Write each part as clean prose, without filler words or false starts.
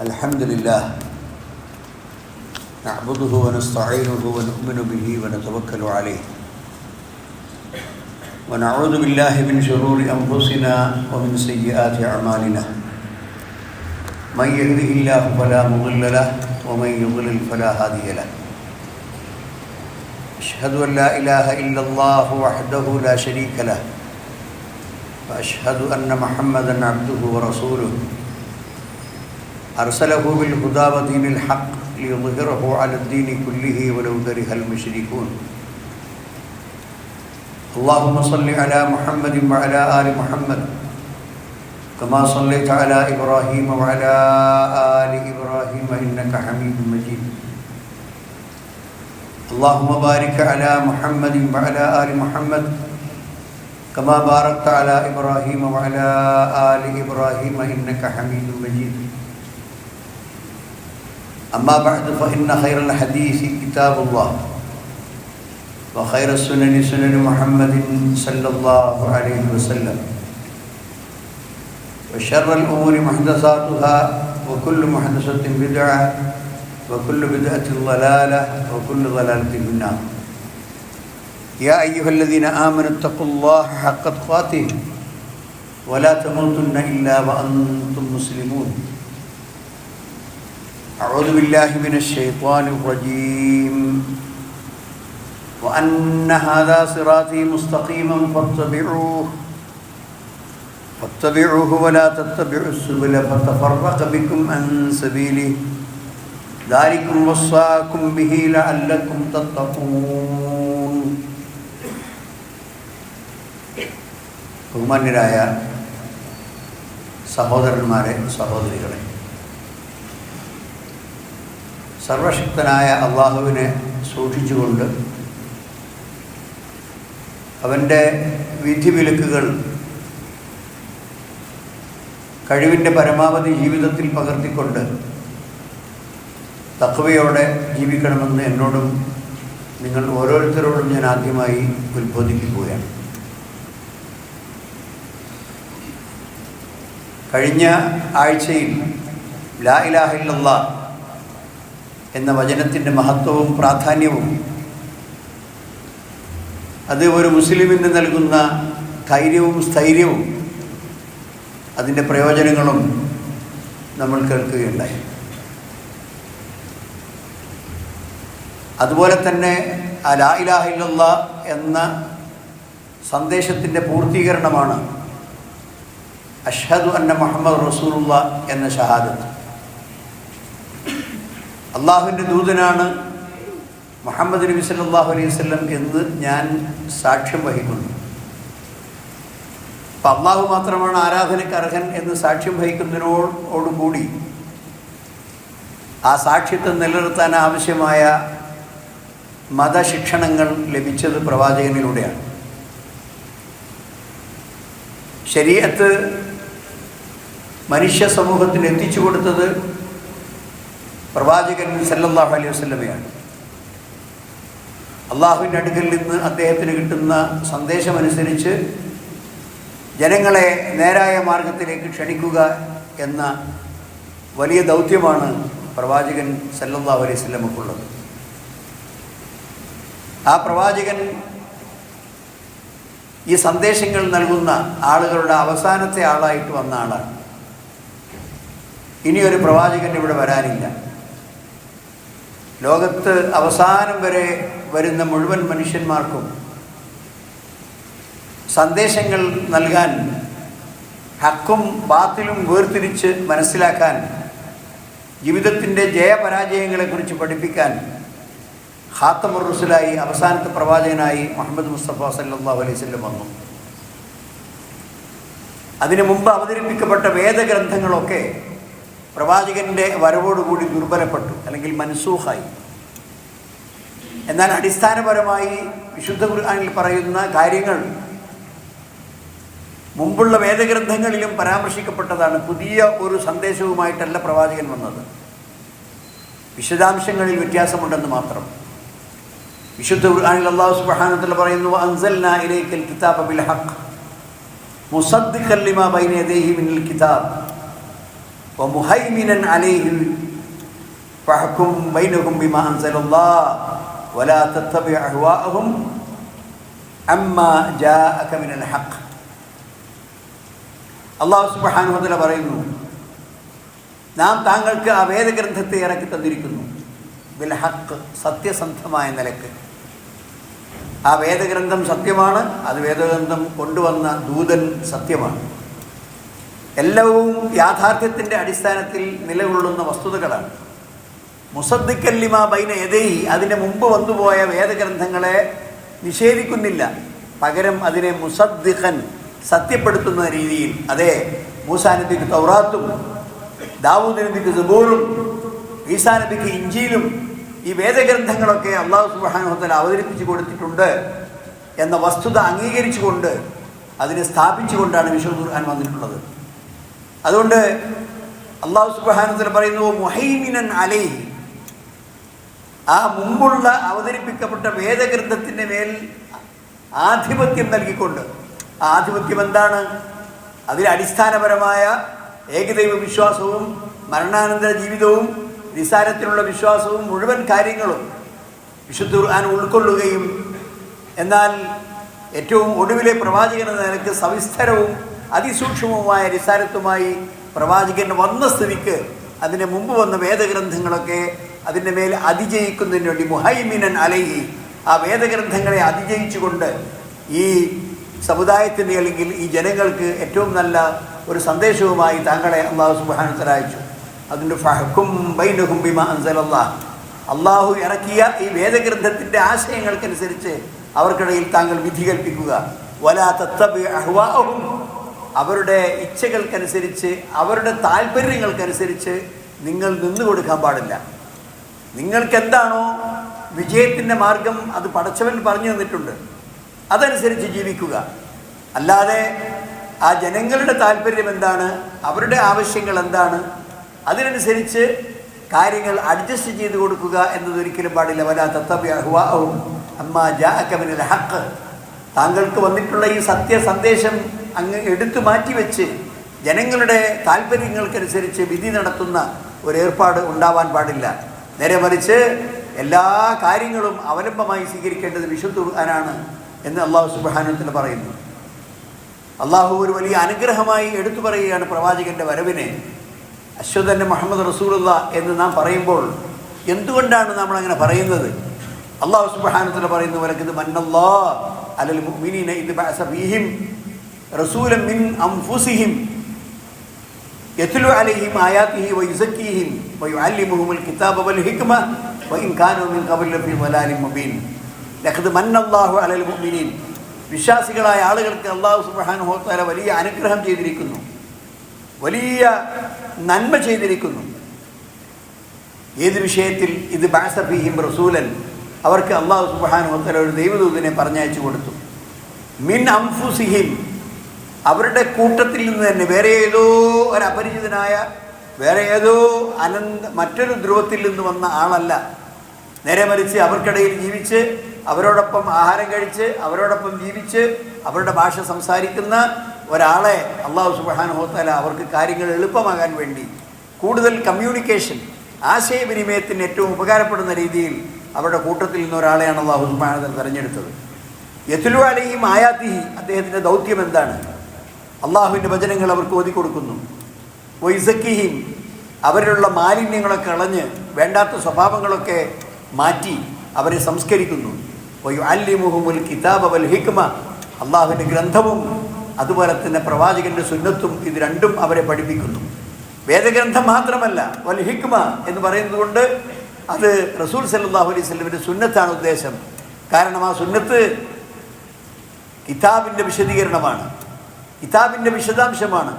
الحمد لله نعبده ونستعينه ونؤمن به ونتوكل عليه ونعوذ بالله من شرور أنفسنا ومن سيئات أعمالنا من يهده الله فلا مضل له ومن يضلل فلا هادي له أشهد أن لا إله إلا الله وحده لا شريك له وأشهد أن محمدًا عبده ورسوله أرسله بالهدى ودين الحق ليظهره على الدين كله ولو كره المشركون اللهم صل على محمد وعلى آل محمد كما صليت على إبراهيم وعلى آل إبراهيم إنك حميد مجيد اللهم بارك على محمد وعلى آل محمد كما باركت على إبراهيم وعلى آل إبراهيم إنك حميد مجيد أما بعد فإن خير الحديث كتاب الله وخير السنن سنن محمد صلى الله عليه وسلم وشر الأمور محدثاتها وكل محدثة بدعة وكل بدعة ضلالة وكل ضلالة في النار يا أيها الذين آمنوا اتقوا الله حق تقاته ولا تموتن إلا وأنتم مسلمون أعوذ بالله من الشيطان الرجيم وأن هذا صراطي مستقيما فاتبعوه ولا تتبعوا السبل فتفرق بكم عن سبيله ذلكم وصاكم به لعلكم تتقون ബഹുമാന്യരായ സഹോദരന്മാരെ സഹോദരികളെ, സർവശക്തനായ അള്ളാഹുവിനെ സൂക്ഷിച്ചുകൊണ്ട് അവൻ്റെ വിധിവിലക്കുകൾ കഴിവിൻ്റെ പരമാവധി ജീവിതത്തിൽ പകർത്തിക്കൊണ്ട് തഖ്വയോടെ ജീവിക്കണമെന്ന് എന്നോടും നിങ്ങൾ ഓരോരുത്തരോടും ഞാൻ ആദ്യമായി ഉത്ബോധിപ്പിക്കുകയാണ്. കഴിഞ്ഞ ആഴ്ചയിൽ ലാ ഇലാഹ ഇല്ലല്ലാഹ് എന്ന വചനത്തിൻ്റെ മഹത്വവും പ്രാധാന്യവും അത് ഒരു മുസ്ലിമിന് നൽകുന്ന ധൈര്യവും സ്ഥൈര്യവും അതിൻ്റെ പ്രയോജനങ്ങളും നമ്മൾ കേൾക്കുകയുണ്ടായി. അതുപോലെ തന്നെ ആ ലാ ഇലാഹ ഇല്ലല്ലാഹ് എന്ന സന്ദേശത്തിൻ്റെ പൂർത്തീകരണമാണ് അഷ്ഹദു അന്ന മുഹമ്മദ് റസൂലുള്ളാഹ് എന്ന ഷഹാദത്ത്. അള്ളാഹുവിൻ്റെ ദൂതനാണ് മുഹമ്മദ് നബി സല്ലല്ലാഹു അലൈഹി വസല്ലം എന്ന് ഞാൻ സാക്ഷ്യം വഹിക്കുന്നു. അപ്പം അള്ളാഹു മാത്രമാണ് ആരാധനയ്ക്ക് അർഹൻ എന്ന് സാക്ഷ്യം വഹിക്കുന്നതിനോടുകൂടി ആ സാക്ഷ്യത്വം നിലനിർത്താൻ ആവശ്യമായ മതശിക്ഷണങ്ങൾ ലഭിച്ചത് പ്രവാചകനിലൂടെയാണ്. ശരീഅത്ത് മനുഷ്യ സമൂഹത്തിന് എത്തിച്ചു കൊടുത്തത് പ്രവാചകൻ സല്ലല്ലാഹു അലൈഹി വസല്ലമയാണ്. അള്ളാഹുവിൻ്റെ അടുക്കൽ നിന്ന് അദ്ദേഹത്തിന് കിട്ടുന്ന സന്ദേശമനുസരിച്ച് ജനങ്ങളെ നേരായ മാർഗത്തിലേക്ക് ക്ഷണിക്കുക എന്ന വലിയ ദൗത്യമാണ് പ്രവാചകൻ സല്ലല്ലാഹു അലൈഹി വസല്ലമക്കുള്ളത്. ആ പ്രവാചകൻ ഈ സന്ദേശങ്ങൾ നൽകുന്ന ആളുകളുടെ അവസാനത്തെ ആളായിട്ട് വന്ന ആളാണ്. ഇനിയൊരു പ്രവാചകൻ ഇവിടെ വരാനില്ല. ലോകത്ത് അവസാനം വരെ വരുന്ന മുഴുവൻ മനുഷ്യന്മാർക്കും സന്ദേശങ്ങൾ നൽകാൻ, ഹക്കും ബാത്തിലും വേർതിരിച്ച് മനസ്സിലാക്കാൻ, ജീവിതത്തിൻ്റെ ജയപരാജയങ്ങളെക്കുറിച്ച് പഠിപ്പിക്കാൻ ഖാത്തമുർ റസൂലായി അവസാനത്തെ പ്രവാചകനായി മുഹമ്മദ് മുസ്തഫ സല്ലല്ലാഹു അലൈഹി വസല്ലം വന്നു. അതിനു മുമ്പ് അവതരിപ്പിക്കപ്പെട്ട വേദഗ്രന്ഥങ്ങളൊക്കെ പ്രവാചകൻ്റെ വരവോടുകൂടി ദുർബലപ്പെട്ടു, അല്ലെങ്കിൽ മൻസൂഖായി. എന്നാൽ അടിസ്ഥാനപരമായി വിശുദ്ധ ഖുർആനിൽ പറയുന്ന കാര്യങ്ങൾ മുമ്പുള്ള വേദഗ്രന്ഥങ്ങളിലും പരാമർശിക്കപ്പെട്ടതാണ്. പുതിയ ഒരു സന്ദേശവുമായിട്ടല്ല പ്രവാചകൻ വന്നത്. വിശദാംശങ്ങളിൽ വ്യത്യാസമുണ്ടെന്ന് മാത്രം. വിശുദ്ധ ഖുർആനിൽ അല്ലാഹു സുബ്ഹാനഹു വ തആല പറയുന്നു, അൻസൽനാ ഇലൈക്കൽ കിതാബ ബിൽ ഹഖ് മുസദ്ദിഖൻ ലിമാ ബൈന യദൈഹി മിനൽ കിതാബ് വമുഹൈമിനൻ അലൈഹി ഫഹ്കും ബൈനഹും ബിമാ അൻസലല്ലാഹ് വലാ തത്തബി അഹ്വാഅഹും അമ്മാ ജാഅക മിനൽ ഹഖ്. അല്ലാഹു സുബ്ഹാനഹു വ തആല പറയുന്നു, നാം താങ്കൾക്ക് ആ വേദഗ്രന്ഥത്തെ ഇറക്കി തന്നിരിക്കുന്നു ബിൽ ഹഖ്, സത്യസന്ധമായ നിലക്ക്. ആ വേദഗ്രന്ഥം സത്യമാണ്, അത് വേദഗ്രന്ഥം കൊണ്ടുവന്ന ദൂതൻ സത്യമാണ്. എല്ലാവും യാഥാർത്ഥ്യത്തിൻ്റെ അടിസ്ഥാനത്തിൽ നിലകൊള്ളുന്ന വസ്തുതകളാണ്. മുസദ്ദിഖൻ ലിമാ ബൈന യദൈഹി, അതിൻ്റെ മുമ്പ് വന്നുപോയ വേദഗ്രന്ഥങ്ങളെ നിഷേധിക്കുന്നില്ല, പകരം അതിനെ മുസദ്ദിഖൻ, സത്യപ്പെടുത്തുന്ന രീതിയിൽ. അതെ, മൂസാ നബിക്ക് തൗറാത്തും, ദാവൂദ് നബിക്ക് സബൂറും, ഈസാ നബിക്ക് ഇഞ്ചീലും, ഈ വേദഗ്രന്ഥങ്ങളൊക്കെ അല്ലാഹു സുബ്ഹാനഹു വ തആല അവതരിപ്പിച്ചു കൊടുത്തിട്ടുണ്ട് എന്ന വസ്തുത അംഗീകരിച്ചുകൊണ്ട് അതിനെ സ്ഥാപിച്ചുകൊണ്ടാണ് വിശുദ്ധ ഖുർആൻ വന്നിട്ടുള്ളത്. അതുകൊണ്ട് അല്ലാഹു സുബ്ഹാനഹു വ തആല പറയുന്നു മുഹൈമിനൻ അലൈഹി, ആ മുമ്പുള്ള അവതരിപ്പിക്കപ്പെട്ട വേദഗ്രന്ഥത്തിൻ്റെ മേൽ ആധിപത്യം നൽകിക്കൊണ്ട്. ആ ആധിപത്യം എന്താണ്? അതിൽ അടിസ്ഥാനപരമായ ഏകദൈവ വിശ്വാസവും മരണാനന്തര ജീവിതവും നിസാരത്തിലുള്ള വിശ്വാസവും മുഴുവൻ കാര്യങ്ങളും വിശുദ്ധ ഖുർആൻ ഉൾക്കൊള്ളുകയും എന്നാൽ ഏറ്റവും ഒടുവിലെ പ്രവാചകൻ എന്ന നിലയ്ക്ക് സവിസ്തരവും അതിസൂക്ഷ്മവുമായ നിസാരത്വമായി പ്രവാചകൻ വന്ന സ്ഥിതിക്ക് അതിന് മുമ്പ് വന്ന വേദഗ്രന്ഥങ്ങളൊക്കെ അതിൻ്റെ മേൽ അതിജയിക്കുന്നതിന് വേണ്ടി മുഹൈമിനൻ അലൈഹി, ആ വേദഗ്രന്ഥങ്ങളെ അതിജയിച്ചുകൊണ്ട് ഈ സമുദായത്തിൻ്റെ അല്ലെങ്കിൽ ഈ ജനങ്ങൾക്ക് ഏറ്റവും നല്ല ഒരു സന്ദേശവുമായി താങ്കളെ അല്ലാഹു സുബ്ഹാനഹു വ തആല അയച്ചു. അതുകൊണ്ട് ഫഹ്കും ബൈനഹും ബിമാ അൻസലല്ലാഹ്, അള്ളാഹു ഇറക്കിയ ഈ വേദഗ്രന്ഥത്തിൻ്റെ ആശയങ്ങൾക്കനുസരിച്ച് അവർക്കിടയിൽ താങ്കൾ വിധി കൽപ്പിക്കുക. വലാ തത്തബി അഹ്വാഅഹും, അവരുടെ ഇച്ഛകൾക്കനുസരിച്ച് അവരുടെ താല്പര്യങ്ങൾക്കനുസരിച്ച് നിങ്ങൾ നിന്നു കൊടുക്കാൻ പാടില്ല. നിങ്ങൾക്കെന്താണോ വിജയത്തിൻ്റെ മാർഗം, അത് പടച്ചവൻ പറഞ്ഞു തന്നിട്ടുണ്ട്, അതനുസരിച്ച് ജീവിക്കുക. അല്ലാതെ ആ ജനങ്ങളുടെ താല്പര്യം എന്താണ്, അവരുടെ ആവശ്യങ്ങൾ എന്താണ്, അതിനനുസരിച്ച് കാര്യങ്ങൾ അഡ്ജസ്റ്റ് ചെയ്ത് കൊടുക്കുക എന്നതൊരിക്കലും പാടില്ല. വലാ തത്തബി അഹ്വാഅഹും അമ്മാ ജാഅക മിനൽ ഹഖ്, താങ്കൾക്ക് വന്നിട്ടുള്ള ഈ സത്യസന്ദേശം അങ്ങ് എടുത്തു മാറ്റിവെച്ച് ജനങ്ങളുടെ താല്പര്യങ്ങൾക്കനുസരിച്ച് വിധി നടത്തുന്ന ഒരു ഏർപ്പാട് ഉണ്ടാവാൻ പാടില്ല. നേരെ മറിച്ച് എല്ലാ കാര്യങ്ങളും അവലംബമായി സ്വീകരിക്കേണ്ടത് വിശുദ്ധ ഖുർആനാണ് എന്ന് അല്ലാഹു സുബ്ഹാനഹു വ തആല പറയുന്നു. അള്ളാഹു ഒരു വലിയ അനുഗ്രഹമായി എടുത്തു പറയുകയാണ് പ്രവാചകൻ്റെ വരവിനെ. അശ്വദ് മുഹമ്മദ് റസൂലുള്ള എന്ന് നാം പറയുമ്പോൾ എന്തുകൊണ്ടാണ് നമ്മളങ്ങനെ പറയുന്നത്? അല്ലാഹു സുബ്ഹാനഹു വ തആല പറയുന്നു, വലഖദ് മന്നല്ലാഹു അലൽ മുഅ്മിനീന ഇദ് ബഅസ ഫീഹിം റസൂലൻ മിൻ അൻഫുസിഹിം യത്ലു അലൈഹിം ആയാതിഹി വയുസക്കീഹിം വയുഅല്ലിമുഹുൽ കിതാബ വൽ ഹിക്മ വഇൻ കാനൂ മിൻ ഖബൽ ലഫീ ളലാലിൻ മുബീൻ. ലഖദ് മന്നല്ലാഹു അലൽ മുഅ്മിനീൻ, വിശ്വാസികളായ ആളുകൾക്ക് അല്ലാഹു സുബ്ഹാനഹു വ തആല വലിയ അനുഗ്രഹം ചെയ്തിരിക്കുന്നു, വലിയ നന്മ ചെയ്തിരിക്കുന്നു. ഏത് വിഷയത്തിൽ? ഇത് ബഅസ ഫീഹിം റസൂലൻ, അവർക്ക് അല്ലാഹു സുബ്ഹാനഹു വ തആല ഒരു ദൈവദൂതനെ പറഞ്ഞയച്ചു കൊടുത്തു. മിൻ അൻഫുസിഹിം, അവരുടെ കൂട്ടത്തിൽ നിന്ന് തന്നെ, വേറെ ഏതോ ഒരു അപരിചിതനായ, വേറെ ഏതോ മറ്റൊരു ധ്രുവത്തിൽ നിന്ന് വന്ന ആളല്ല. നേരെ മറിച്ച് അവർക്കിടയിൽ ജീവിച്ച്, അവരോടൊപ്പം ആഹാരം കഴിച്ച്, അവരോടൊപ്പം ജീവിച്ച്, അവരുടെ ഭാഷ സംസാരിക്കുന്ന ഒരാളെ അല്ലാഹു സുബ്ഹാനഹു വ തആല അവർക്ക് കാര്യങ്ങൾ എളുപ്പമാകാൻ വേണ്ടി, കൂടുതൽ കമ്മ്യൂണിക്കേഷൻ, ആശയവിനിമയത്തിന് ഏറ്റവും ഉപകാരപ്പെടുന്ന രീതിയിൽ അവരുടെ കൂട്ടത്തിൽ നിന്ന് ഒരാളെയാണ് അല്ലാഹു സുബ്ഹാനഹു വ തആല തിരഞ്ഞെടുത്തത്. യത്ലു അലൈഹിം ആയാതിഹി, അദ്ദേഹത്തിൻ്റെ ദൗത്യം എന്താണ്? അള്ളാഹുവിൻ്റെ വചനങ്ങൾ അവർക്ക് ഓതി കൊടുക്കുന്നു. വയുസക്കിഹിം, അവരിലുള്ള മാലിന്യങ്ങളൊക്കെ കളഞ്ഞ് വേണ്ടാത്ത സ്വഭാവങ്ങളൊക്കെ മാറ്റി അവരെ സംസ്കരിക്കുന്നു. വയുഅല്ലിമുഹുൽ കിതാബ വൽ ഹിക്മ, അള്ളാഹുവിൻ്റെ ഗ്രന്ഥവും അതുപോലെ തന്നെ പ്രവാചകൻ്റെ സുന്നത്തും, ഇത് രണ്ടും അവരെ പഠിപ്പിക്കുന്നു. വേദഗ്രന്ഥം മാത്രമല്ല, വൽ ഹിക്മ എന്ന് പറയുന്നത് കൊണ്ട് അത് റസൂൽ സല്ലല്ലാഹു അലൈഹി വസല്ലമയുടെ സുന്നത്താണ് ഉദ്ദേശം. കാരണം ആ സുന്നത്ത് കിതാബിൻ്റെ വിശദീകരണമാണ്, കിതാബിൻ്റെ വിശദാംശമാണ്.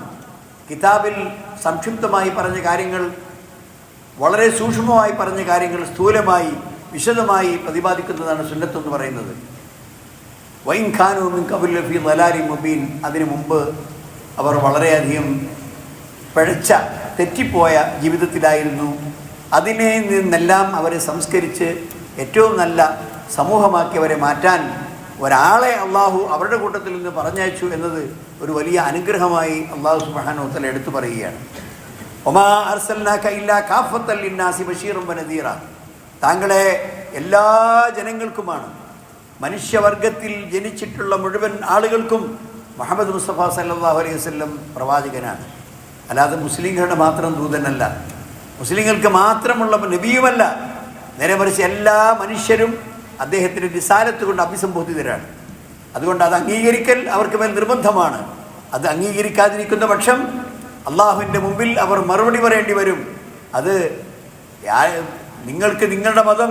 കിതാബിൽ സംക്ഷിപ്തമായി പറഞ്ഞ കാര്യങ്ങൾ, വളരെ സൂക്ഷ്മമായി പറഞ്ഞ കാര്യങ്ങൾ സ്ഥൂലമായി വിശദമായി പ്രതിപാദിക്കുന്നതാണ് സുന്നത്ത് എന്ന് പറയുന്നത്. വൈൻ ഖാനു മിൻ ഖബൽ ലഫീ ളലാലിൻ മുബീൻ, അതിനു മുമ്പ് അവർ വളരെയധികം പിഴച്ച, തെറ്റിപ്പോയ ജീവിതത്തിലായിരുന്നു. അതിനെ നിന്നെല്ലാം അവരെ സംസ്കരിച്ച് ഏറ്റവും നല്ല സമൂഹമാക്കി അവരെ മാറ്റാൻ ഒരാളെ അള്ളാഹു അവരുടെ കൂട്ടത്തിൽ നിന്ന് പറഞ്ഞയച്ചു എന്നത് ഒരു വലിയ അനുഗ്രഹമായി അള്ളാഹു സുബ്ഹാനഹു വ തആല എടുത്തു പറയുകയാണ്. ഒമാ അർസൽനാക ഇല്ലാ കാഫത്തൽ ലിന്നാസി ബശീറൻ വനദീറ, താങ്കളെ എല്ലാ ജനങ്ങൾക്കുമാണ്, മനുഷ്യവർഗത്തിൽ ജനിച്ചിട്ടുള്ള മുഴുവൻ ആളുകൾക്കും മുഹമ്മദ് മുസ്തഫ സല്ലല്ലാഹു അലൈഹി വസല്ലം പ്രവാചകനാണ്. അല്ലാതെ മുസ്ലിങ്ങളുടെ മാത്രം ദൂതനല്ല, മുസ്ലിങ്ങൾക്ക് മാത്രമുള്ള നബിയുമല്ല. നേരെ മറിച്ച് എല്ലാ മനുഷ്യരും അദ്ദേഹത്തിൻ്റെ റിസാലത്ത് കൊണ്ട് അഭിസംബോധിതരാണ്. അതുകൊണ്ട് അത് അംഗീകരിക്കൽ അവർക്ക് മേൽ നിർബന്ധമാണ്. അത് അംഗീകരിക്കാതിരിക്കുന്ന പക്ഷം അള്ളാഹുവിൻ്റെ മുമ്പിൽ അവർ മറുപടി പറയേണ്ടി വരും. അത് നിങ്ങൾക്ക് നിങ്ങളുടെ മതം,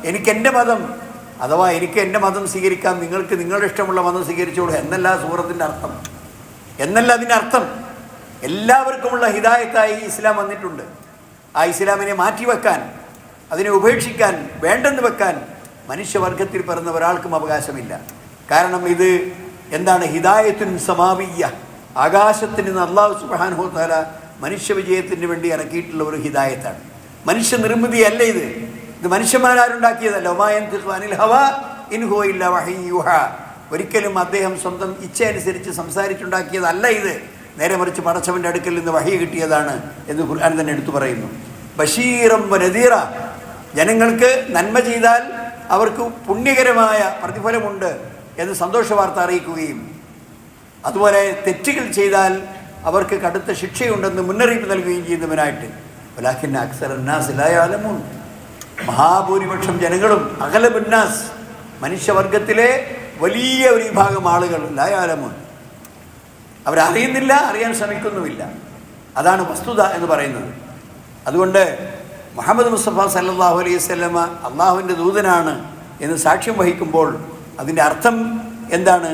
എനിക്ക് എൻ്റെ മതം, അഥവാ എനിക്ക് എൻ്റെ മതം സ്വീകരിക്കാം, നിങ്ങൾക്ക് നിങ്ങളുടെ ഇഷ്ടമുള്ള മതം സ്വീകരിച്ചോളൂ എന്നല്ല സൂറത്തിൻ്റെ അർത്ഥം. എന്നല്ല അതിൻ്റെ അർത്ഥം. എല്ലാവർക്കുമുള്ള ഹിദായത്തായി ഇസ്ലാം വന്നിട്ടുണ്ട്. ആ ഇസ്ലാമിനെ മാറ്റിവെക്കാൻ, അതിനെ ഉപേക്ഷിക്കാൻ, വേണ്ടെന്ന് വെക്കാൻ മനുഷ്യവർഗത്തിൽ പിറന്ന ഒരാൾക്കും അവകാശമില്ല. കാരണം ഇത് എന്താണ്? ഹിദായത്തുൻ സമാവിയ്യ, ആകാശത്തിൽ നിന്ന് അല്ലാഹു സുബ്ഹാനഹു വ തആല മനുഷ്യ വിജയത്തിന് വേണ്ടി ഇറക്കിയിട്ടുള്ള ഒരു ഹിദായത്താണ്. മനുഷ്യ നിർമ്മിതിയല്ല ഇത്. ഇത് മനുഷ്യന്മാരാരുണ്ടാക്കിയതല്ല. വമാ യൻതിഖു അനിൽ ഹവാ ഇൻ ഹുവ ഇല്ലാ വഹയ്യുൻ യൂഹാ. ഒരിക്കലും അദ്ദേഹം സ്വന്തം ഇച്ഛ അനുസരിച്ച് സംസാരിച്ചുണ്ടാക്കിയതല്ല ഇത്. നേരെ മറിച്ച് പടച്ചവൻ്റെ അടുക്കൽ നിന്ന് വഹി കിട്ടിയതാണ് എന്ന് ഖുർആൻ തന്നെ എടുത്തു പറയുന്നു. ബഷീറൻ വനദീറ, ജനങ്ങൾക്ക് നന്മ ചെയ്താൽ അവർക്ക് പുണ്യകരമായ പ്രതിഫലമുണ്ട് എന്ന് സന്തോഷ വാർത്ത അറിയിക്കുകയും, അതുപോലെ തെറ്റുകൾ ചെയ്താൽ അവർക്ക് കടുത്ത ശിക്ഷയുണ്ടെന്ന് മുന്നറിയിപ്പ് നൽകുകയും ചെയ്യുന്നവനായിട്ട്. വലാകിന്ന അക്സറന്നാസ് ലാ യഅലമൂൻ, മഹാഭൂരിപക്ഷം ജനങ്ങളും, അഗ്ലബുന്നാസ് മനുഷ്യവർഗത്തിലെ വലിയ ഒരു വിഭാഗം ആളുകൾ ലാ യഅലമൂൻ, അവരറിയുന്നില്ല, അറിയാൻ ശ്രമിക്കുന്നുമില്ല. അതാണ് വസ്തുത എന്ന് പറയുന്നത്. അതുകൊണ്ട് മുഹമ്മദ് മുസ്തഫ സല്ലല്ലാഹു അലൈഹി വസല്ലമ അള്ളാഹുവിൻ്റെ ദൂതനാണ് എന്ന് സാക്ഷ്യം വഹിക്കുമ്പോൾ അതിൻ്റെ അർത്ഥം എന്താണ്?